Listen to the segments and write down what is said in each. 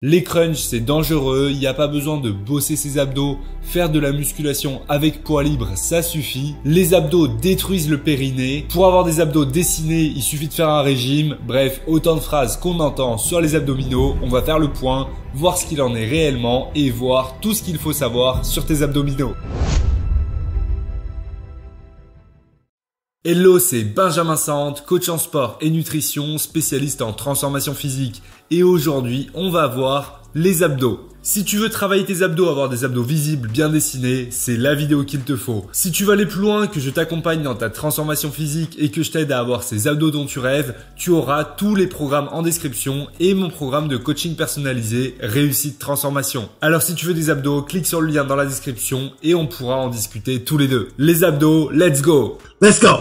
Les crunchs, c'est dangereux, il n'y a pas besoin de bosser ses abdos, faire de la musculation avec poids libre, ça suffit. Les abdos détruisent le périnée. Pour avoir des abdos dessinés, il suffit de faire un régime. Bref, autant de phrases qu'on entend sur les abdominaux. On va faire le point, voir ce qu'il en est réellement et voir tout ce qu'il faut savoir sur tes abdominaux. Hello, c'est Benjamin Sante, coach en sport et nutrition, spécialiste en transformation physique. Et aujourd'hui, on va voir les abdos. Si tu veux travailler tes abdos, avoir des abdos visibles, bien dessinés, c'est la vidéo qu'il te faut. Si tu veux aller plus loin, que je t'accompagne dans ta transformation physique et que je t'aide à avoir ces abdos dont tu rêves, tu auras tous les programmes en description et mon programme de coaching personnalisé Réussite Transformation. Alors si tu veux des abdos, clique sur le lien dans la description et on pourra en discuter tous les deux. Les abdos, let's go! Let's go!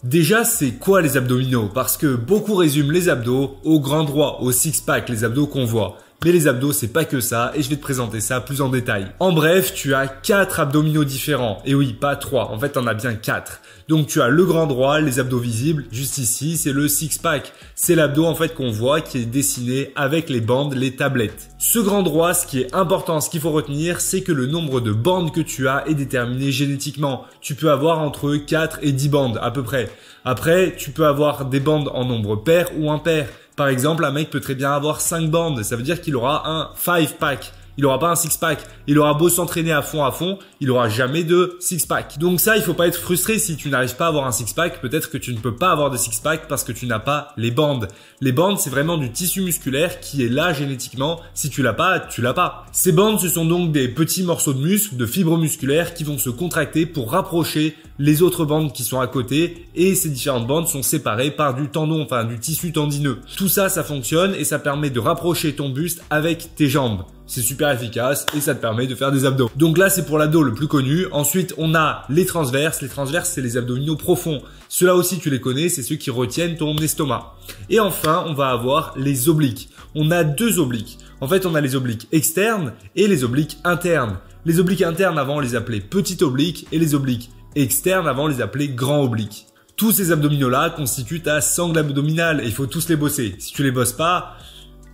Déjà, c'est quoi les abdominaux? Parce que beaucoup résument les abdos au grand droit, au six-pack, les abdos qu'on voit. Mais les abdos, c'est pas que ça et je vais te présenter ça plus en détail. En bref, tu as 4 abdominaux différents. Et oui, pas 3. En fait, t'en as bien 4. Donc, tu as le grand droit, les abdos visibles. Juste ici, c'est le six-pack. C'est l'abdo, en fait, qu'on voit qui est dessiné avec les bandes, les tablettes. Ce grand droit, ce qui est important, ce qu'il faut retenir, c'est que le nombre de bandes que tu as est déterminé génétiquement. Tu peux avoir entre 4 et 10 bandes, à peu près. Après, tu peux avoir des bandes en nombre pair ou impair. Par exemple, un mec peut très bien avoir 5 bandes. Ça veut dire qu'il aura un 5-pack. Il aura pas un six-pack. Il aura beau s'entraîner à fond, il aura jamais de six-pack. Donc ça, il faut pas être frustré si tu n'arrives pas à avoir un six-pack. Peut-être que tu ne peux pas avoir de six-pack parce que tu n'as pas les bandes. Les bandes, c'est vraiment du tissu musculaire qui est là génétiquement. Si tu l'as pas, tu l'as pas. Ces bandes, ce sont donc des petits morceaux de muscles, de fibres musculaires qui vont se contracter pour rapprocher les autres bandes qui sont à côté. Et ces différentes bandes sont séparées par du tendon, enfin du tissu tendineux. Tout ça, ça fonctionne et ça permet de rapprocher ton buste avec tes jambes. C'est super efficace et ça te permet de faire des abdos. Donc là, c'est pour l'abdo le plus connu. Ensuite, on a les transverses. Les transverses, c'est les abdominaux profonds. Ceux-là aussi, tu les connais, c'est ceux qui retiennent ton estomac. Et enfin, on va avoir les obliques. On a 2 obliques. En fait, on a les obliques externes et les obliques internes. Les obliques internes, avant, on les appelait petits obliques et les obliques externes, avant, on les appelait grands obliques. Tous ces abdominaux-là constituent ta sangle abdominale et il faut tous les bosser. Si tu les bosses pas,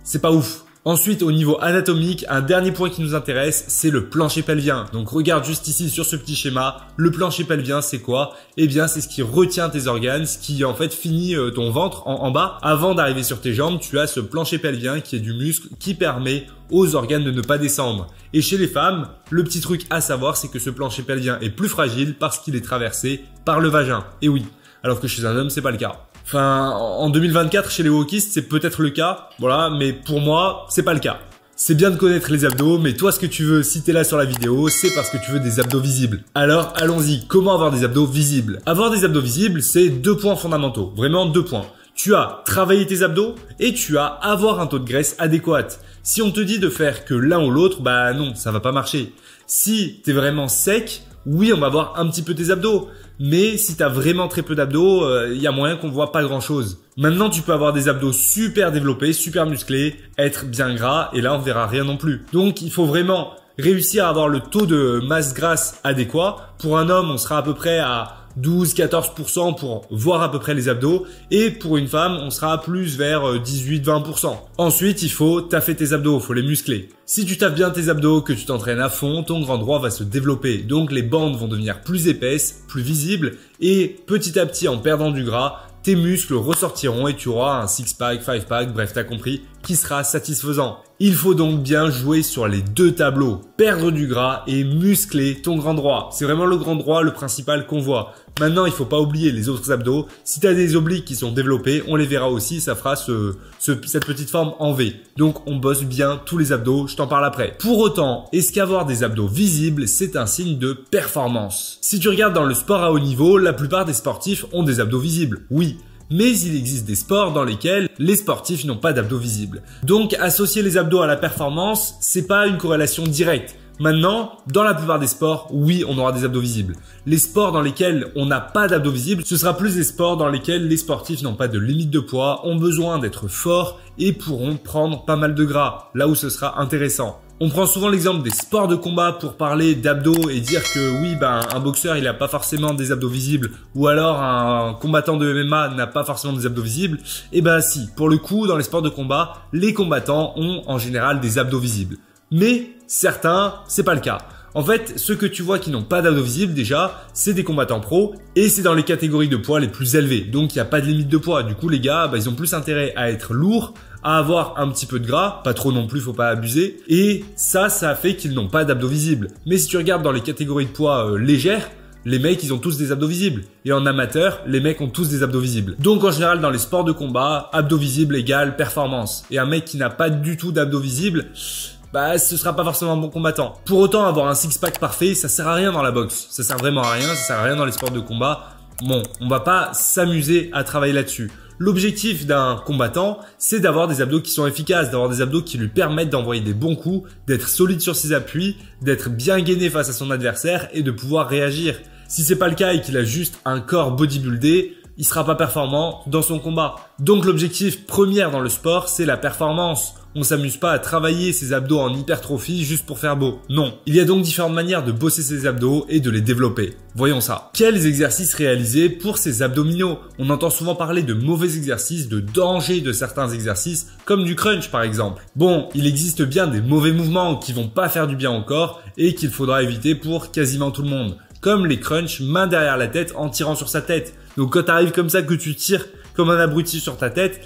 c'est pas ouf. Ensuite, au niveau anatomique, un dernier point qui nous intéresse, c'est le plancher pelvien. Donc, regarde juste ici sur ce petit schéma. Le plancher pelvien, c'est quoi? Eh bien, c'est ce qui retient tes organes, ce qui en fait finit ton ventre en bas. Avant d'arriver sur tes jambes, tu as ce plancher pelvien qui est du muscle qui permet aux organes de ne pas descendre. Et chez les femmes, le petit truc à savoir, c'est que ce plancher pelvien est plus fragile parce qu'il est traversé par le vagin. Et oui, alors que chez un homme, c'est pas le cas. Enfin, en 2024, chez les wokistes, c'est peut-être le cas, voilà, mais pour moi, c'est pas le cas. C'est bien de connaître les abdos, mais toi, ce que tu veux, si t'es là sur la vidéo, c'est parce que tu veux des abdos visibles. Alors, allons-y. Comment avoir des abdos visibles? Avoir des abdos visibles, c'est 2 points fondamentaux. Vraiment 2 points. Tu as travailler tes abdos et tu as avoir un taux de graisse adéquat. Si on te dit de faire que l'un ou l'autre, bah non, ça va pas marcher. Si t'es vraiment sec, oui, on va voir un petit peu tes abdos. Mais si tu as vraiment très peu d'abdos, il y a moyen qu'on voit pas grand chose. Maintenant, tu peux avoir des abdos super développés, super musclés, être bien gras et là, on verra rien non plus. Donc, il faut vraiment réussir à avoir le taux de masse grasse adéquat. Pour un homme, on sera à peu près à 12-14% pour voir à peu près les abdos et pour une femme on sera plus vers 18-20%. Ensuite il faut taffer tes abdos, il faut les muscler. Si tu taffes bien tes abdos, que tu t'entraînes à fond, ton grand droit va se développer. Donc les bandes vont devenir plus épaisses, plus visibles et petit à petit en perdant du gras, tes muscles ressortiront et tu auras un six-pack, five-pack, bref t'as compris, qui sera satisfaisant. Il faut donc bien jouer sur les 2 tableaux, perdre du gras et muscler ton grand droit. C'est vraiment le grand droit le principal qu'on voit. Maintenant, il faut pas oublier les autres abdos. Si tu as des obliques qui sont développés, on les verra aussi, ça fera cette petite forme en V. Donc, on bosse bien tous les abdos, je t'en parle après. Pour autant, est-ce qu'avoir des abdos visibles, c'est un signe de performance? Si tu regardes dans le sport à haut niveau, la plupart des sportifs ont des abdos visibles, oui. Mais il existe des sports dans lesquels les sportifs n'ont pas d'abdos visibles. Donc, associer les abdos à la performance, c'est pas une corrélation directe. Maintenant, dans la plupart des sports, oui, on aura des abdos visibles. Les sports dans lesquels on n'a pas d'abdos visibles, ce sera plus des sports dans lesquels les sportifs n'ont pas de limite de poids, ont besoin d'être forts et pourront prendre pas mal de gras, là où ce sera intéressant. On prend souvent l'exemple des sports de combat pour parler d'abdos et dire que oui, un boxeur, il n'a pas forcément des abdos visibles, ou alors un combattant de MMA n'a pas forcément des abdos visibles. Et si, pour le coup, dans les sports de combat, les combattants ont en général des abdos visibles. Mais certains, c'est pas le cas. En fait, ceux que tu vois qui n'ont pas d'abdos visibles, déjà, c'est des combattants pros et c'est dans les catégories de poids les plus élevées. Donc, il n'y a pas de limite de poids. Du coup, les gars, ils ont plus intérêt à être lourds, à avoir un petit peu de gras, pas trop non plus, faut pas abuser. Et ça fait qu'ils n'ont pas d'abdos visibles. Mais si tu regardes dans les catégories de poids légères, les mecs, ils ont tous des abdos visibles. Et en amateur, les mecs ont tous des abdos visibles. Donc, en général, dans les sports de combat, abdos visibles égale performance. Et un mec qui n'a pas du tout d'abdos visibles, ce sera pas forcément un bon combattant. Pour autant, avoir un six-pack parfait, ça sert à rien dans la boxe. Ça sert vraiment à rien, ça sert à rien dans les sports de combat. Bon, on va pas s'amuser à travailler là-dessus. L'objectif d'un combattant, c'est d'avoir des abdos qui sont efficaces, d'avoir des abdos qui lui permettent d'envoyer des bons coups, d'être solide sur ses appuis, d'être bien gainé face à son adversaire et de pouvoir réagir. Si c'est pas le cas et qu'il a juste un corps bodybuildé, il sera pas performant dans son combat. Donc l'objectif premier dans le sport, c'est la performance. On s'amuse pas à travailler ses abdos en hypertrophie juste pour faire beau. Non. Il y a donc différentes manières de bosser ses abdos et de les développer. Voyons ça. Quels exercices réaliser pour ses abdominaux? On entend souvent parler de mauvais exercices, de danger de certains exercices, comme du crunch par exemple. Bon, il existe bien des mauvais mouvements qui vont pas faire du bien au corps et qu'il faudra éviter pour quasiment tout le monde. Comme les crunchs main derrière la tête en tirant sur sa tête. Donc quand t'arrives comme ça que tu tires comme un abruti sur ta tête,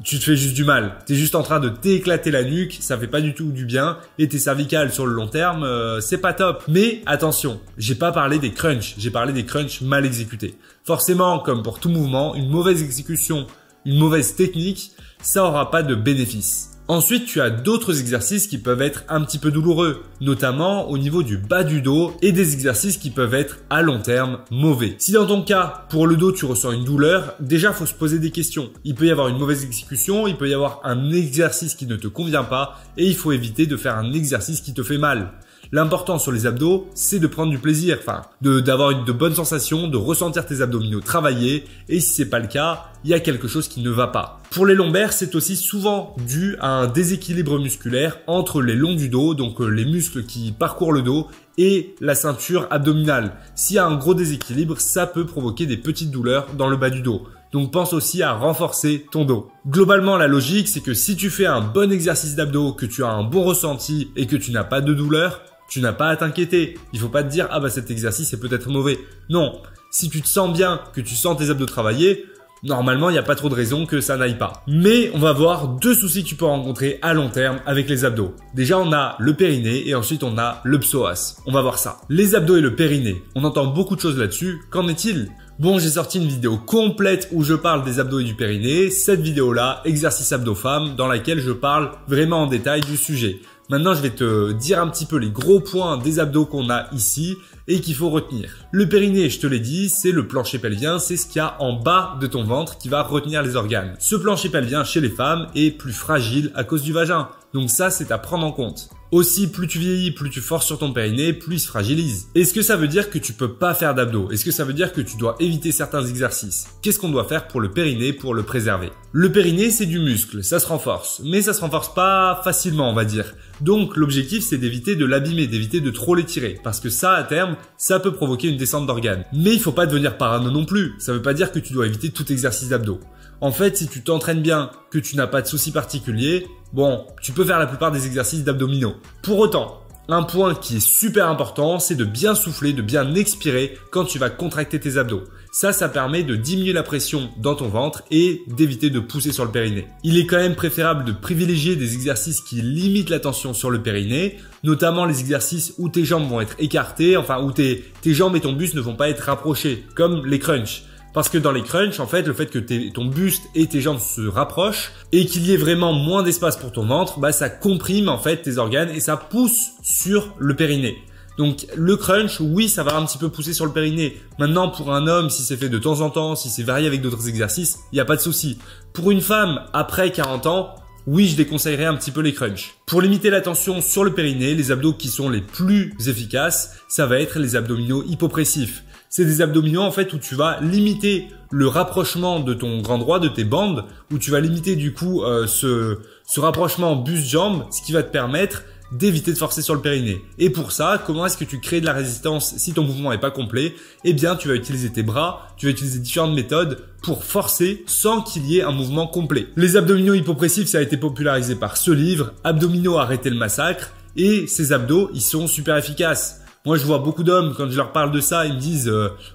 tu te fais juste du mal. T'es juste en train de t'éclater la nuque, ça fait pas du tout du bien. Et tes cervicales sur le long terme, c'est pas top. Mais attention, j'ai pas parlé des crunchs, j'ai parlé des crunchs mal exécutés. Forcément, comme pour tout mouvement, une mauvaise exécution, une mauvaise technique, ça aura pas de bénéfice. Ensuite, tu as d'autres exercices qui peuvent être un petit peu douloureux, notamment au niveau du bas du dos et des exercices qui peuvent être à long terme mauvais. Si dans ton cas, pour le dos, tu ressens une douleur, déjà, faut se poser des questions. Il peut y avoir une mauvaise exécution, il peut y avoir un exercice qui ne te convient pas et il faut éviter de faire un exercice qui te fait mal. L'important sur les abdos, c'est de prendre du plaisir, d'avoir de bonnes sensations, de ressentir tes abdominaux travailler. Et si c'est pas le cas, il y a quelque chose qui ne va pas. Pour les lombaires, c'est aussi souvent dû à un déséquilibre musculaire entre les longs du dos, donc les muscles qui parcourent le dos, et la ceinture abdominale. S'il y a un gros déséquilibre, ça peut provoquer des petites douleurs dans le bas du dos. Donc pense aussi à renforcer ton dos. Globalement, la logique, c'est que si tu fais un bon exercice d'abdos, que tu as un bon ressenti et que tu n'as pas de douleur, tu n'as pas à t'inquiéter. Il faut pas te dire, cet exercice est peut-être mauvais. Non. Si tu te sens bien, que tu sens tes abdos travailler, normalement, il n'y a pas trop de raison que ça n'aille pas. Mais on va voir deux soucis que tu peux rencontrer à long terme avec les abdos. Déjà, on a le périnée et ensuite on a le psoas. On va voir ça. Les abdos et le périnée. On entend beaucoup de choses là-dessus. Qu'en est-il? Bon, j'ai sorti une vidéo complète où je parle des abdos et du périnée. Cette vidéo-là, exercice abdos femmes, dans laquelle je parle vraiment en détail du sujet. Maintenant, je vais te dire un petit peu les gros points des abdos qu'on a ici et qu'il faut retenir. Le périnée, je te l'ai dit, c'est le plancher pelvien, c'est ce qu'il y a en bas de ton ventre qui va retenir les organes. Ce plancher pelvien chez les femmes est plus fragile à cause du vagin. Donc ça, c'est à prendre en compte. Aussi, plus tu vieillis, plus tu forces sur ton périnée, plus il se fragilise. Est-ce que ça veut dire que tu peux pas faire d'abdos? Est-ce que ça veut dire que tu dois éviter certains exercices? Qu'est-ce qu'on doit faire pour le périnée pour le préserver? Le périnée, c'est du muscle, ça se renforce. Mais ça se renforce pas facilement, on va dire. Donc, l'objectif, c'est d'éviter de l'abîmer, d'éviter de trop l'étirer. Parce que ça, à terme, ça peut provoquer une descente d'organes. Mais il faut pas devenir parano non plus. Ça veut pas dire que tu dois éviter tout exercice d'abdos. En fait, si tu t'entraînes bien, que tu n'as pas de soucis particuliers, bon, tu peux faire la plupart des exercices d'abdominaux. Pour autant, un point qui est super important, c'est de bien souffler, de bien expirer quand tu vas contracter tes abdos. Ça permet de diminuer la pression dans ton ventre et d'éviter de pousser sur le périnée. Il est quand même préférable de privilégier des exercices qui limitent la tension sur le périnée, notamment les exercices où tes jambes vont être écartées, où tes jambes et ton buste ne vont pas être rapprochés, comme les crunchs. Parce que dans les crunchs, en fait, le fait que ton buste et tes jambes se rapprochent et qu'il y ait vraiment moins d'espace pour ton ventre, ça comprime en fait tes organes et ça pousse sur le périnée. Donc le crunch, oui, ça va un petit peu pousser sur le périnée. Maintenant, pour un homme, si c'est fait de temps en temps, si c'est varié avec d'autres exercices, il n'y a pas de souci. Pour une femme, après 40 ans, oui, je déconseillerais un petit peu les crunchs. Pour limiter la tension sur le périnée, les abdos qui sont les plus efficaces, ça va être les abdominaux hypopressifs. C'est des abdominaux en fait où tu vas limiter le rapprochement de ton grand droit, de tes bandes, où tu vas limiter du coup ce rapprochement buste-jambe, ce qui va te permettre d'éviter de forcer sur le périnée. Et pour ça, comment est-ce que tu crées de la résistance si ton mouvement n'est pas complet? Eh bien, tu vas utiliser tes bras, tu vas utiliser différentes méthodes pour forcer sans qu'il y ait un mouvement complet. Les abdominaux hypopressifs, ça a été popularisé par ce livre, Abdominaux arrêtez le massacre, et ces abdos, ils sont super efficaces. Moi, je vois beaucoup d'hommes, quand je leur parle de ça, ils me disent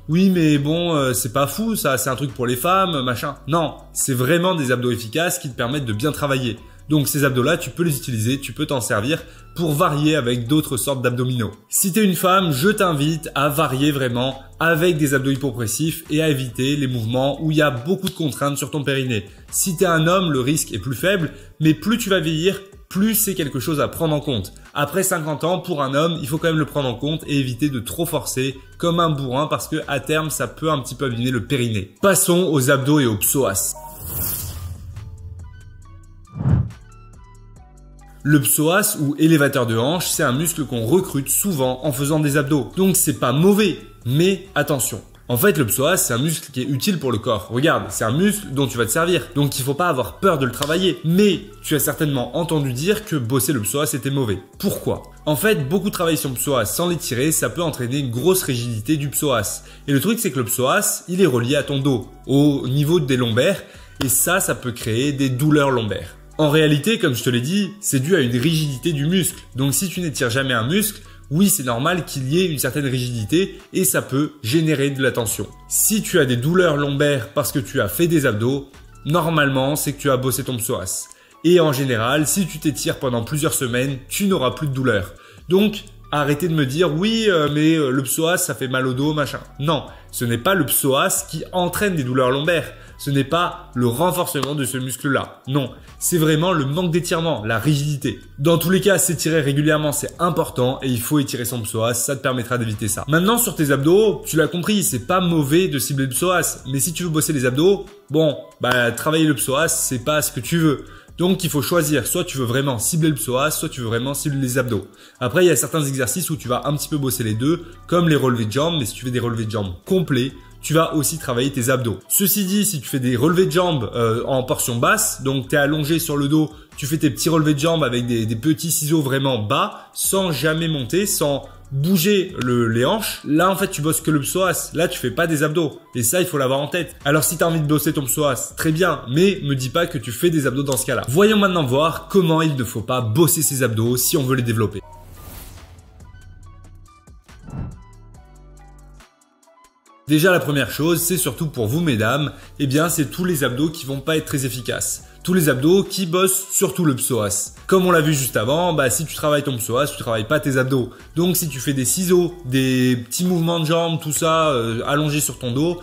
oui, mais bon, c'est pas fou, ça, c'est un truc pour les femmes, machin. Non, c'est vraiment des abdos efficaces qui te permettent de bien travailler. Donc ces abdos-là, tu peux les utiliser, tu peux t'en servir pour varier avec d'autres sortes d'abdominaux. Si t'es une femme, je t'invite à varier vraiment avec des abdos hypopressifs et à éviter les mouvements où il y a beaucoup de contraintes sur ton périnée. Si t'es un homme, le risque est plus faible, mais plus tu vas vieillir, plus c'est quelque chose à prendre en compte. Après 50 ans, pour un homme, il faut quand même le prendre en compte et éviter de trop forcer comme un bourrin parce que à terme, ça peut un petit peu abîmer le périnée. Passons aux abdos et aux psoas. Le psoas ou élévateur de hanche, c'est un muscle qu'on recrute souvent en faisant des abdos. Donc c'est pas mauvais, mais attention. En fait, le psoas, c'est un muscle qui est utile pour le corps. Regarde, c'est un muscle dont tu vas te servir. Donc il faut pas avoir peur de le travailler. Mais tu as certainement entendu dire que bosser le psoas était mauvais. Pourquoi? En fait, beaucoup travailler sur le psoas sans l'étirer, ça peut entraîner une grosse rigidité du psoas. Et le truc, c'est que le psoas, il est relié à ton dos, au niveau des lombaires. Et ça peut créer des douleurs lombaires. En réalité, comme je te l'ai dit, c'est dû à une rigidité du muscle. Donc si tu n'étires jamais un muscle, oui, c'est normal qu'il y ait une certaine rigidité et ça peut générer de la tension. Si tu as des douleurs lombaires parce que tu as fait des abdos, normalement, c'est que tu as bossé ton psoas. Et en général, si tu t'étires pendant plusieurs semaines, tu n'auras plus de douleur. Donc, arrêtez de me dire oui, mais le psoas, ça fait mal au dos, machin. Non, ce n'est pas le psoas qui entraîne des douleurs lombaires. Ce n'est pas le renforcement de ce muscle-là. Non, c'est vraiment le manque d'étirement, la rigidité. Dans tous les cas, s'étirer régulièrement, c'est important et il faut étirer son psoas, ça te permettra d'éviter ça. Maintenant, sur tes abdos, tu l'as compris, c'est pas mauvais de cibler le psoas. Mais si tu veux bosser les abdos, bon, travailler le psoas, c'est pas ce que tu veux. Donc, il faut choisir. Soit tu veux vraiment cibler le psoas, soit tu veux vraiment cibler les abdos. Après, il y a certains exercices où tu vas un petit peu bosser les deux, comme les relevés de jambes. Mais si tu fais des relevés de jambes complets, tu vas aussi travailler tes abdos. Ceci dit, si tu fais des relevés de jambes en portion basse, donc tu es allongé sur le dos, tu fais tes petits relevés de jambes avec des petits ciseaux vraiment bas, sans jamais monter, sans bouger les hanches, là en fait tu bosses que le psoas, là tu fais pas des abdos. Et ça, il faut l'avoir en tête. Alors si tu as envie de bosser ton psoas, très bien, mais me dis pas que tu fais des abdos dans ce cas-là. Voyons maintenant voir comment il ne faut pas bosser ses abdos si on veut les développer. Déjà, la première chose, c'est surtout pour vous, mesdames, eh bien, c'est tous les abdos qui vont pas être très efficaces. Tous les abdos qui bossent surtout le psoas. Comme on l'a vu juste avant, si tu travailles ton psoas, tu travailles pas tes abdos. Donc, si tu fais des ciseaux, des petits mouvements de jambes, tout ça, allongé sur ton dos,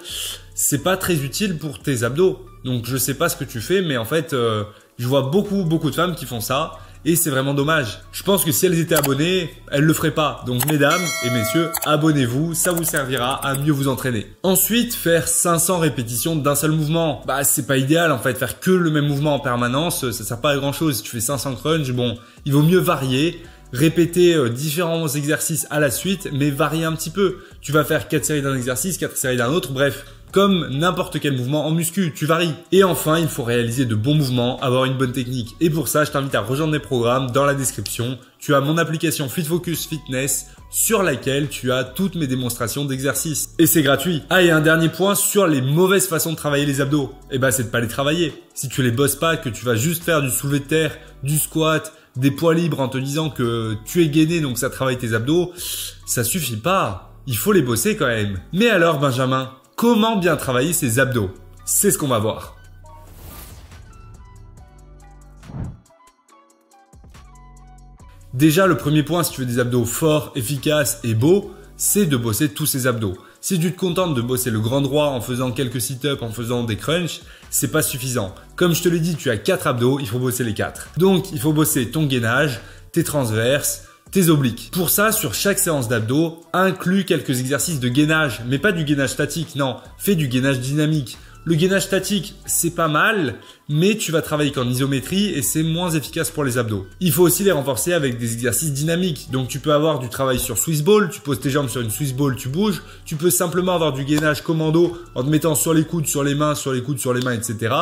c'est pas très utile pour tes abdos. Donc, je sais pas ce que tu fais, mais en fait, je vois beaucoup de femmes qui font ça. Et c'est vraiment dommage. Je pense que si elles étaient abonnées, elles le feraient pas. Donc mesdames et messieurs, abonnez-vous, ça vous servira à mieux vous entraîner. Ensuite, faire 500 répétitions d'un seul mouvement. C'est pas idéal en fait, faire que le même mouvement en permanence, ça sert pas à grand chose. Si tu fais 500 crunch, bon, il vaut mieux varier. Répéter différents exercices à la suite, mais varier un petit peu. Tu vas faire 4 séries d'un exercice, 4 séries d'un autre, bref. Comme n'importe quel mouvement en muscu, tu varies. Et enfin, il faut réaliser de bons mouvements, avoir une bonne technique. Et pour ça, je t'invite à rejoindre mes programmes dans la description. Tu as mon application FitFocus Fitness sur laquelle tu as toutes mes démonstrations d'exercices. Et c'est gratuit. Ah, et un dernier point sur les mauvaises façons de travailler les abdos. C'est de pas les travailler. Si tu les bosses pas, que tu vas juste faire du soulevé de terre, du squat, des poids libres en te disant que tu es gainé donc ça travaille tes abdos, ça suffit pas. Il faut les bosser quand même. Mais alors, Benjamin, comment bien travailler ses abdos? C'est ce qu'on va voir. Déjà, le premier point, si tu veux des abdos forts, efficaces et beaux, c'est de bosser tous ces abdos. Si tu te contentes de bosser le grand droit en faisant quelques sit-ups, en faisant des crunchs, c'est pas suffisant. Comme je te l'ai dit, tu as 4 abdos, il faut bosser les 4. Donc, il faut bosser ton gainage, tes transverses, tes obliques. Pour ça, sur chaque séance d'abdos, inclus quelques exercices de gainage, mais pas du gainage statique, non, fais du gainage dynamique. Le gainage statique, c'est pas mal, mais tu vas travailler qu'en isométrie et c'est moins efficace pour les abdos. Il faut aussi les renforcer avec des exercices dynamiques. Donc tu peux avoir du travail sur Swiss Ball, tu poses tes jambes sur une Swiss Ball, tu bouges. Tu peux simplement avoir du gainage commando en te mettant sur les coudes, sur les mains, sur les coudes, sur les mains, etc.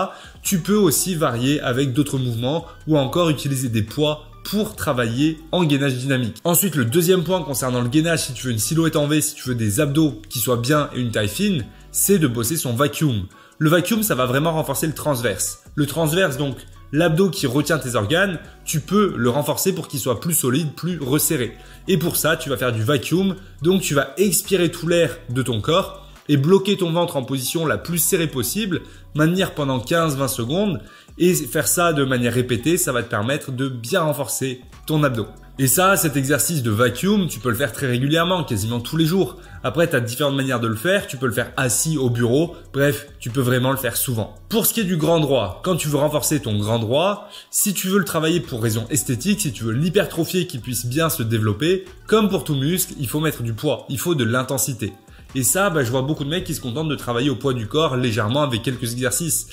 Tu peux aussi varier avec d'autres mouvements ou encore utiliser des poids pour travailler en gainage dynamique. Ensuite, le deuxième point concernant le gainage, si tu veux une silhouette en V, si tu veux des abdos qui soient bien et une taille fine, c'est de bosser son vacuum. Le vacuum, ça va vraiment renforcer le transverse. Le transverse, donc l'abdo qui retient tes organes, tu peux le renforcer pour qu'il soit plus solide, plus resserré. Et pour ça, tu vas faire du vacuum, donc tu vas expirer tout l'air de ton corps et bloquer ton ventre en position la plus serrée possible, maintenir pendant 15-20 secondes et faire ça de manière répétée, ça va te permettre de bien renforcer ton abdos. Et ça, cet exercice de vacuum, tu peux le faire très régulièrement, quasiment tous les jours. Après, tu as différentes manières de le faire. Tu peux le faire assis au bureau. Bref, tu peux vraiment le faire souvent. Pour ce qui est du grand droit, quand tu veux renforcer ton grand droit, si tu veux le travailler pour raison esthétique, si tu veux l'hypertrophier qu'il puisse bien se développer, comme pour tout muscle, il faut mettre du poids, il faut de l'intensité. Et ça, je vois beaucoup de mecs qui se contentent de travailler au poids du corps légèrement avec quelques exercices.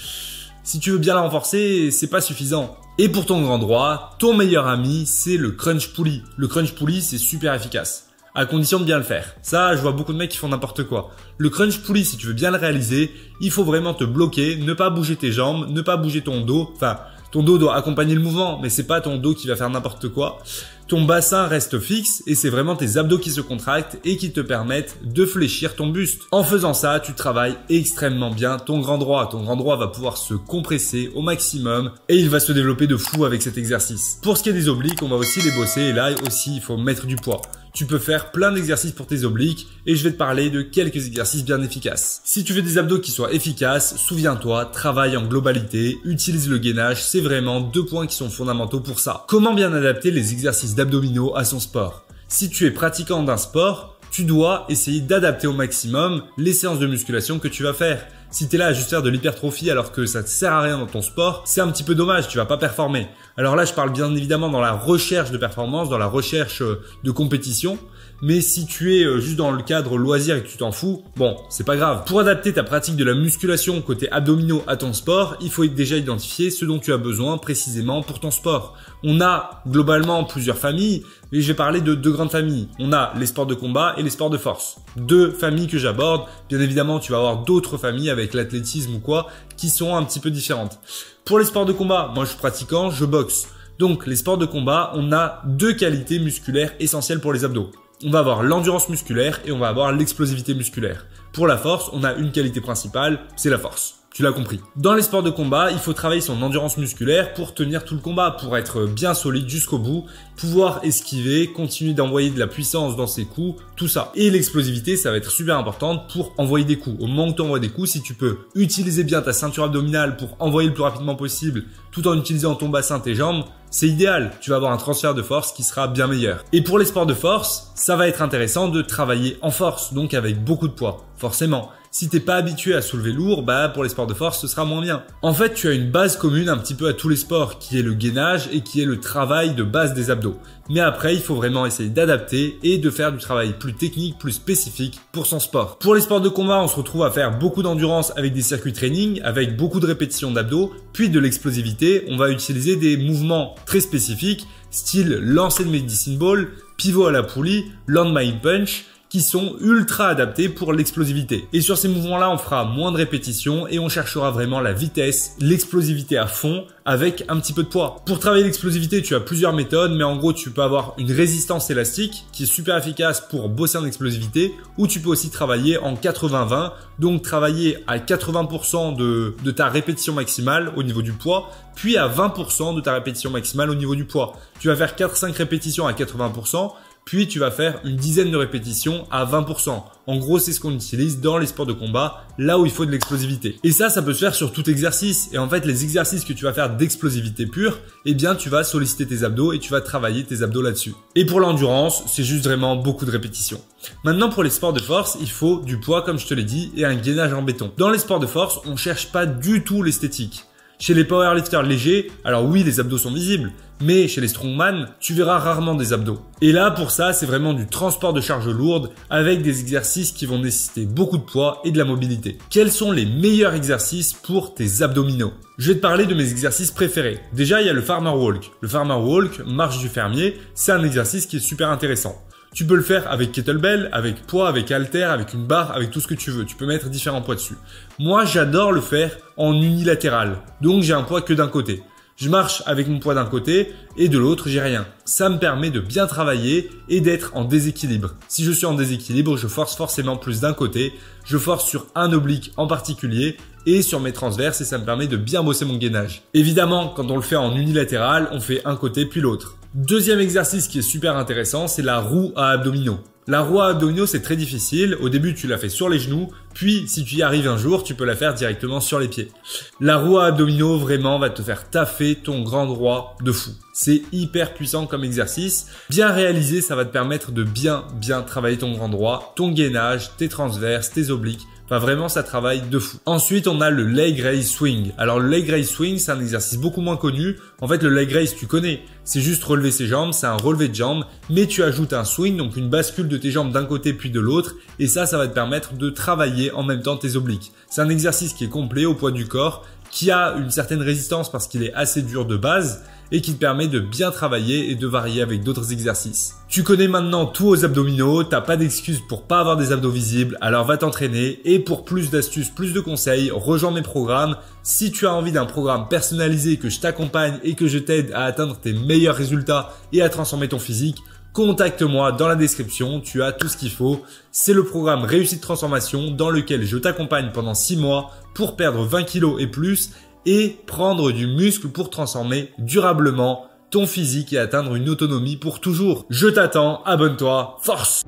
Si tu veux bien la renforcer, c'est pas suffisant. Et pour ton grand droit, ton meilleur ami, c'est le crunch pulley. Le crunch pulley, c'est super efficace, à condition de bien le faire. Ça, je vois beaucoup de mecs qui font n'importe quoi. Le crunch pulley, si tu veux bien le réaliser, il faut vraiment te bloquer, ne pas bouger tes jambes, ne pas bouger ton dos. Enfin, ton dos doit accompagner le mouvement, mais c'est pas ton dos qui va faire n'importe quoi. Ton bassin reste fixe et c'est vraiment tes abdos qui se contractent et qui te permettent de fléchir ton buste. En faisant ça, tu travailles extrêmement bien ton grand droit. Ton grand droit va pouvoir se compresser au maximum et il va se développer de fou avec cet exercice. Pour ce qui est des obliques, on va aussi les bosser et là aussi, il faut mettre du poids. Tu peux faire plein d'exercices pour tes obliques et je vais te parler de quelques exercices bien efficaces. Si tu veux des abdos qui soient efficaces, souviens-toi, travaille en globalité, utilise le gainage, c'est vraiment 2 points qui sont fondamentaux pour ça. Comment bien adapter les exercices d'abdominaux à son sport? Si tu es pratiquant d'un sport, tu dois essayer d'adapter au maximum les séances de musculation que tu vas faire. Si tu es là à juste faire de l'hypertrophie alors que ça ne te sert à rien dans ton sport, c'est un petit peu dommage, tu vas pas performer. Alors là, je parle bien évidemment dans la recherche de performance, dans la recherche de compétition. Mais si tu es juste dans le cadre loisir et que tu t'en fous, bon, c'est pas grave. Pour adapter ta pratique de la musculation côté abdominaux à ton sport, il faut déjà identifier ce dont tu as besoin précisément pour ton sport. On a globalement plusieurs familles, mais je vais parler de 2 grandes familles. On a les sports de combat et les sports de force. 2 familles que j'aborde. Bien évidemment, tu vas avoir d'autres familles avec l'athlétisme ou quoi qui sont un petit peu différentes. Pour les sports de combat, moi je suis pratiquant, je boxe. Donc les sports de combat, on a 2 qualités musculaires essentielles pour les abdos. On va avoir l'endurance musculaire et on va avoir l'explosivité musculaire. Pour la force, on a une qualité principale, c'est la force. Tu l'as compris. Dans les sports de combat, il faut travailler son endurance musculaire pour tenir tout le combat, pour être bien solide jusqu'au bout, pouvoir esquiver, continuer d'envoyer de la puissance dans ses coups, tout ça. Et l'explosivité, ça va être super importante pour envoyer des coups. Au moment où tu envoies des coups, si tu peux utiliser bien ta ceinture abdominale pour envoyer le plus rapidement possible, tout en utilisant ton bassin, tes jambes, c'est idéal. Tu vas avoir un transfert de force qui sera bien meilleur. Et pour les sports de force, ça va être intéressant de travailler en force, donc avec beaucoup de poids, forcément. Si t'es pas habitué à soulever lourd, pour les sports de force, ce sera moins bien. En fait, tu as une base commune un petit peu à tous les sports, qui est le gainage et qui est le travail de base des abdos. Mais après, il faut vraiment essayer d'adapter et de faire du travail plus technique, plus spécifique pour son sport. Pour les sports de combat, on se retrouve à faire beaucoup d'endurance avec des circuits training, avec beaucoup de répétitions d'abdos, puis de l'explosivité. On va utiliser des mouvements très spécifiques, style lancer de medicine ball, pivot à la poulie, landmine punch, qui sont ultra adaptés pour l'explosivité. Et sur ces mouvements-là, on fera moins de répétitions et on cherchera vraiment la vitesse, l'explosivité à fond avec un petit peu de poids. Pour travailler l'explosivité, tu as plusieurs méthodes, mais en gros, tu peux avoir une résistance élastique qui est super efficace pour bosser en explosivité, ou tu peux aussi travailler en 80-20, donc travailler à 80% de ta répétition maximale au niveau du poids, puis à 20% de ta répétition maximale au niveau du poids. Tu vas faire 4-5 répétitions à 80%, puis tu vas faire une dizaine de répétitions à 20%. En gros, c'est ce qu'on utilise dans les sports de combat, là où il faut de l'explosivité. Et ça peut se faire sur tout exercice. Et en fait, les exercices que tu vas faire d'explosivité pure, eh bien, tu vas solliciter tes abdos et tu vas travailler tes abdos là-dessus. Et pour l'endurance, c'est juste vraiment beaucoup de répétitions. Maintenant, pour les sports de force, il faut du poids, comme je te l'ai dit, et un gainage en béton. Dans les sports de force, on cherche pas du tout l'esthétique. Chez les powerlifters légers, alors oui, les abdos sont visibles, mais chez les strongman, tu verras rarement des abdos. Et là, pour ça, c'est vraiment du transport de charges lourdes avec des exercices qui vont nécessiter beaucoup de poids et de la mobilité. Quels sont les meilleurs exercices pour tes abdominaux? Je vais te parler de mes exercices préférés. Déjà, il y a le farmer walk. Le farmer walk, marche du fermier, c'est un exercice qui est super intéressant. Tu peux le faire avec kettlebell, avec poids, avec halter, avec une barre, avec tout ce que tu veux. Tu peux mettre différents poids dessus. Moi, j'adore le faire en unilatéral. Donc, j'ai un poids que d'un côté. Je marche avec mon poids d'un côté et de l'autre, j'ai rien. Ça me permet de bien travailler et d'être en déséquilibre. Si je suis en déséquilibre, je force forcément plus d'un côté. Je force sur un oblique en particulier et sur mes transverses et ça me permet de bien bosser mon gainage. Évidemment, quand on le fait en unilatéral, on fait un côté puis l'autre. Deuxième exercice qui est super intéressant, c'est la roue à abdominaux. La roue à abdominaux, c'est très difficile. Au début, tu la fais sur les genoux, puis si tu y arrives un jour, tu peux la faire directement sur les pieds. La roue à abdominaux, vraiment, va te faire taffer ton grand droit de fou. C'est hyper puissant comme exercice. Bien réalisé, ça va te permettre de bien travailler ton grand droit, ton gainage, tes transverses, tes obliques. Enfin, vraiment, ça travaille de fou. Ensuite, on a le leg raise swing. Alors, le leg raise swing, c'est un exercice beaucoup moins connu. En fait, le leg raise, tu connais. C'est juste relever ses jambes. C'est un relevé de jambes. Mais tu ajoutes un swing, donc une bascule de tes jambes d'un côté puis de l'autre. Et ça va te permettre de travailler en même temps tes obliques. C'est un exercice qui est complet au poids du corps, qui a une certaine résistance parce qu'il est assez dur de base et qui te permet de bien travailler et de varier avec d'autres exercices. Tu connais maintenant tout aux abdominaux, t'as pas d'excuses pour pas avoir des abdos visibles, alors va t'entraîner et pour plus d'astuces, plus de conseils, rejoins mes programmes. Si tu as envie d'un programme personnalisé, que je t'accompagne et que je t'aide à atteindre tes meilleurs résultats et à transformer ton physique, contacte-moi dans la description, tu as tout ce qu'il faut. C'est le programme Réussite Transformation dans lequel je t'accompagne pendant 6 mois pour perdre 20 kilos et plus et prendre du muscle pour transformer durablement ton physique et atteindre une autonomie pour toujours. Je t'attends, abonne-toi, force!